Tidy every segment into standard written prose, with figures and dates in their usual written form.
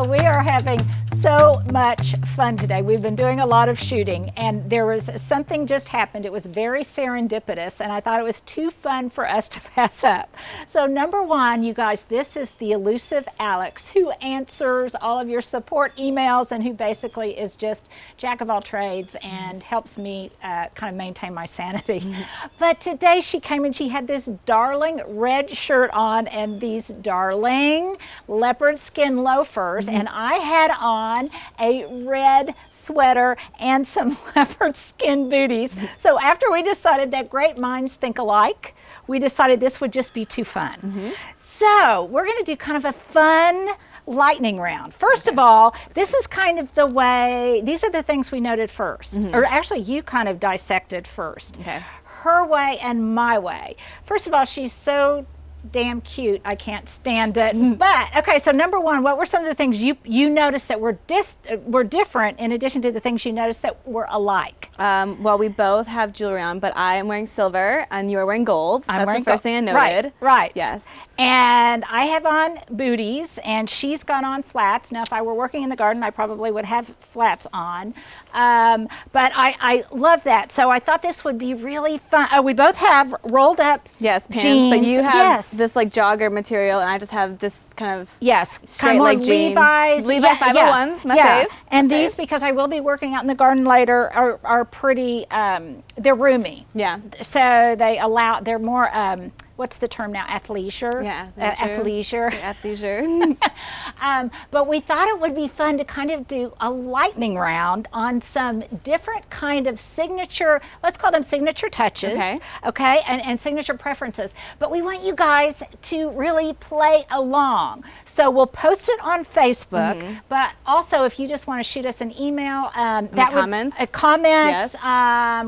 Well, we are having so much fun today. We've been doing a lot of shooting, and there was something just happened. It was very serendipitous, and I thought it was too fun for us to pass up. So number one, you guys, this is the elusive Alex, who answers all of your support emails and who basically is just jack of all trades and helps me kind of maintain my sanity. But today she came and she had this darling red shirt on and these darling leopard skin loafers, and I had on a red sweater and some leopard skin booties. So after we decided that great minds think alike, we decided this would just be too fun. So we're going to do kind of a fun lightning round. First of all, this is kind of the way, these are the things we noted first, or actually you kind of dissected first. Her way and my way. First of all, she's so damn cute, I can't stand it. But okay, so number one, what were some of the things you noticed that were different in addition to the things you noticed that were alike? Well, we both have jewelry on, but I am wearing silver and you are wearing gold. That's the first thing I noted. Right. Yes. And I have on booties and she's got on flats. Now, if I were working in the garden, I probably would have flats on. But I love that. So I thought this would be really fun. Oh, we both have rolled up pants, jeans. but you have this like jogger material and I just have just kind of kind of like Levi's. Levi 501s, my fave. And these, because I will be working out in the garden later, are pretty, they're roomy. Yeah. So they're more, what's the term now? Athleisure? Yeah. Athleisure. Athleisure. But we thought it would be fun to kind of do a lightning round on some different kind of signature, let's call them signature touches, okay, and signature preferences. But we want you guys to really play along. So we'll post it on Facebook, but also if you just want to shoot us an email, comments,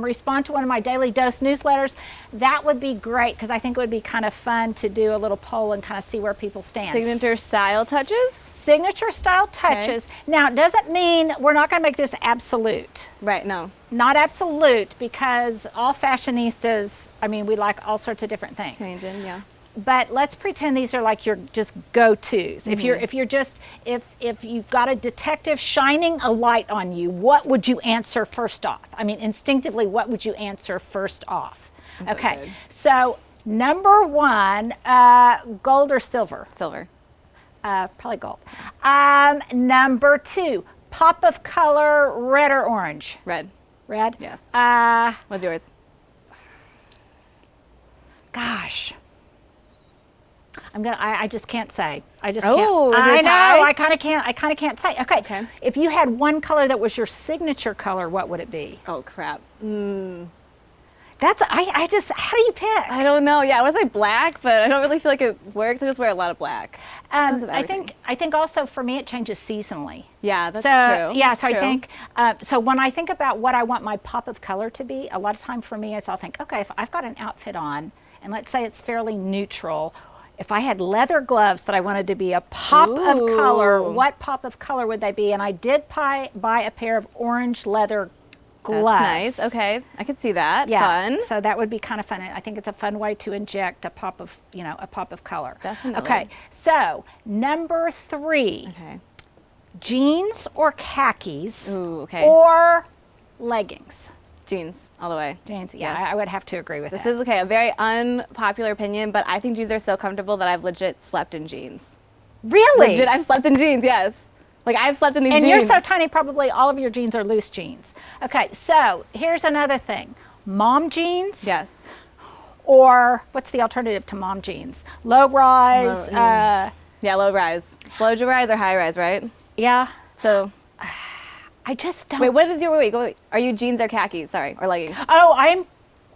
respond to one of my Daily Dose newsletters, that would be great, because I think it would be kind of fun to do a little poll and kind of see where people stand. Signature style touches? Signature style touches. Now, it doesn't mean we're not going to make this absolute. Right, no. Not absolute, because all fashionistas, I mean, we like all sorts of different things. Changing, yeah. But let's pretend these are like your just go-tos. If you've got a detective shining a light on you, what would you answer first off? I mean, instinctively, what would you answer first off? Okay, so number one, gold or silver? Silver. Probably gold. Number two, pop of color, red or orange? Red. Red? Yes. What's yours? Gosh. I just can't say. I just can't. I know. I kind of can't say. Okay. If you had one color that was your signature color, what would it be? Oh crap. How do you pick? I don't know. Yeah, I was like black, but I don't really feel like it works. I just wear a lot of black. I think also for me it changes seasonally. Yeah, that's true. Yeah, so I think so when I think about what I want my pop of color to be, a lot of time for me is I'll think, okay, if I've got an outfit on, and let's say it's fairly neutral. If I had leather gloves that I wanted to be a pop of color, what pop of color would they be? And I did buy a pair of orange leather gloves. That's nice. Okay, I could see that. Yeah. Fun. So that would be kind of fun. I think it's a fun way to inject a pop of color. Definitely. Okay. So number three. Okay. Jeans or khakis. Ooh, okay. Or leggings. Jeans, all the way. Jeans, yeah, I would have to agree with that. This is a very unpopular opinion, but I think jeans are so comfortable that I've legit slept in jeans. Really? Legit, I've slept in jeans, yes. Like I've slept in these jeans. And you're so tiny, probably all of your jeans are loose jeans. Okay, so here's another thing. Mom jeans? Yes. Or what's the alternative to mom jeans? Low rise? Yeah, low rise. Low rise or high rise, right? Yeah. So I just don't. Wait, what is your wait? Are you jeans or khakis? Sorry, or leggings?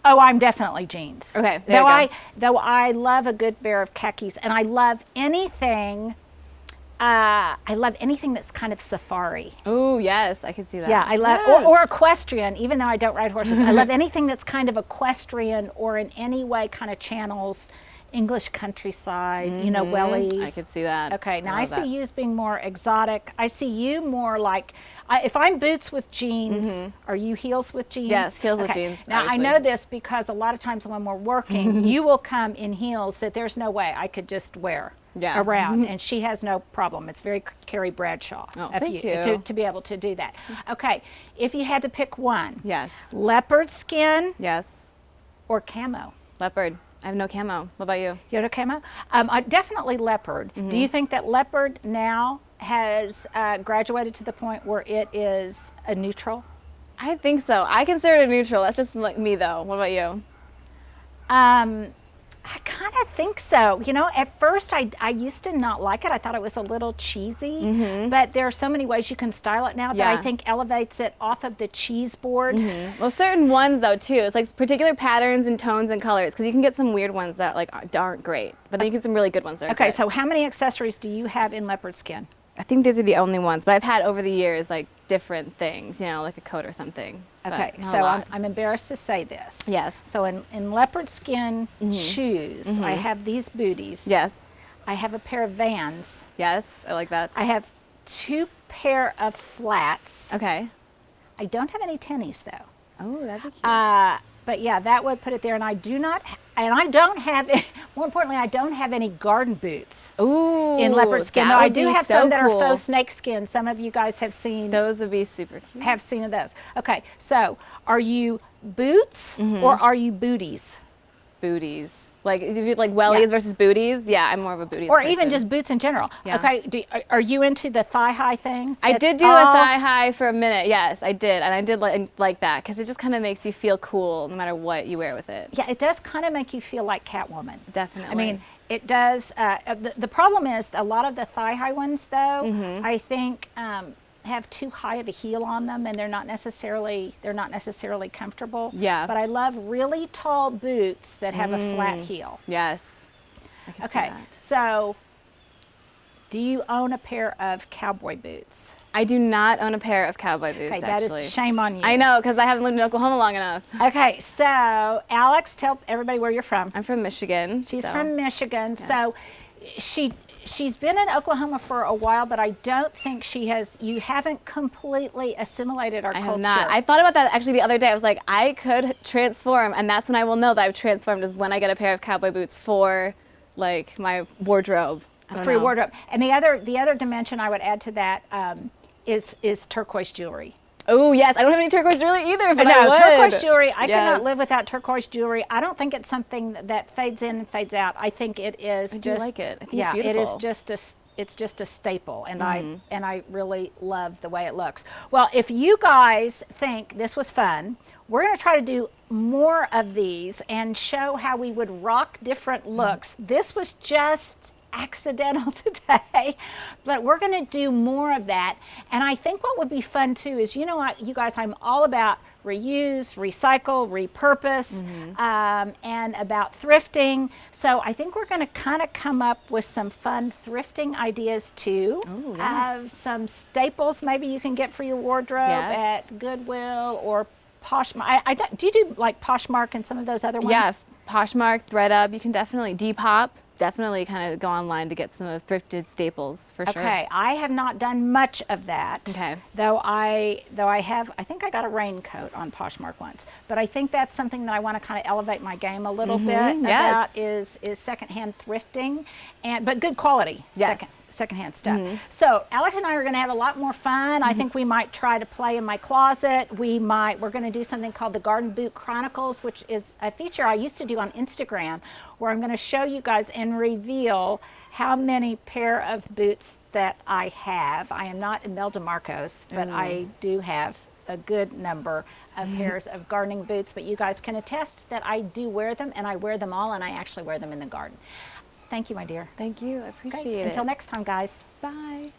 I'm definitely jeans. Okay. Though I love a good pair of khakis, and I love anything. I love anything that's kind of safari. Oh yes, I can see that. Yeah, I love or equestrian. Even though I don't ride horses, I love anything that's kind of equestrian or in any way kind of channels, English countryside, you know, wellies. I could see that. Okay, now I see you as being more exotic. I see you more like, if I'm boots with jeans, are you heels with jeans? Yes, heels with jeans. Now obviously. I know this because a lot of times when we're working, you will come in heels that there's no way I could just wear around, and she has no problem. It's very Carrie Bradshaw of thank you. To be able to do that. Okay, if you had to pick one, Yes. leopard skin, Yes. or camo? Leopard. I have no camo. What about you? You have no camo? Definitely leopard. Do you think that leopard now has graduated to the point where it is a neutral? I think so. I consider it a neutral. That's just like me, though. What about you? I kind of think so. You know, at first I used to not like it. I thought it was a little cheesy, but there are so many ways you can style it now that I think elevates it off of the cheese board. Well, certain ones though too. It's like particular patterns and tones and colors, because you can get some weird ones that like aren't great, but then you get some really good ones that are Okay, good. so how many accessories do you have in leopard skin? I think these are the only ones, but I've had over the years like different things, you know, like a coat or something. Okay, so I'm embarrassed to say this. Yes. So in leopard skin shoes, I have these booties. Yes. I have a pair of Vans. Yes, I like that. I have 2 pair of flats. Okay. I don't have any tennies though. Oh, that'd be cute. But yeah, that would put it there. And I don't have, more importantly, I don't have any garden boots Ooh, in leopard skin. that Though I would do be have so some that are cool. faux snake skin. Some of you guys have seen. Those would be super cute. Have seen of those. Okay, so are you boots or are you booties? Booties. Like if you like wellies versus booties, yeah, I'm more of a booties Or person. even just boots in general. Yeah. Okay, are you into the thigh high thing? I It's did do all- a thigh high for a minute. Yes, I did, and I did like that because it just kind of makes you feel cool no matter what you wear with it. Yeah, it does kind of make you feel like Catwoman. Definitely. I mean, it does. The problem is a lot of the thigh high ones, though, I think have too high of a heel on them, and they're not necessarily comfortable. Yeah. But I love really tall boots that have a flat heel. Yes. I can see Okay, that. so do you own a pair of cowboy boots? I do not own a pair of cowboy boots. Okay, that actually. is shame on you. I know, because I haven't lived in Oklahoma long enough. Okay, so Alex, tell everybody where you're from. I'm from Michigan. She's from Michigan, so she's been in Oklahoma for a while, but I don't think you haven't completely assimilated our culture. I have not. I thought about that actually the other day. I was like, I could transform, and that's when I will know that I've transformed, is when I get a pair of cowboy boots for like my wardrobe. For your wardrobe. And the other dimension I would add to that is turquoise jewelry. Oh yes, I don't have any turquoise jewelry either, but I No, would. turquoise jewelry, I Yes. cannot live without turquoise jewelry. I don't think it's something that fades in and fades out. I think it is I do like it. I think yeah, it's beautiful. it's just a staple, and I really love the way it looks. Well, if you guys think this was fun, we're going to try to do more of these and show how we would rock different looks. This was just accidental today, but we're going to do more of that. And I think what would be fun too is, you know what, you guys, I'm all about reuse, recycle, repurpose, and about thrifting. So I think we're going to kind of come up with some fun thrifting ideas too. Ooh, yes. Some staples maybe you can get for your wardrobe Yes. at Goodwill or Poshmark. Do you do like Poshmark and some of those other ones? Yeah, Poshmark, ThreadUp. You can definitely Depop. Definitely kind of go online to get some of thrifted staples for sure. Okay, I have not done much of that. Okay. Though I have, I think I got a raincoat on Poshmark once. But I think that's something that I want to kind of elevate my game a little bit about is secondhand thrifting, but good quality secondhand stuff. So Alex and I are going to have a lot more fun. I think we might try to play in my closet. We're going to do something called the Garden Boot Chronicles, which is a feature I used to do on Instagram, where I'm going to show you guys and reveal how many pair of boots that I have. I am not Imelda Marcos, but I do have a good number of pairs of gardening boots, but you guys can attest that I do wear them, and I wear them all, and I actually wear them in the garden. Thank you, my dear. Thank you. I appreciate Okay, it. until next time, guys. Bye.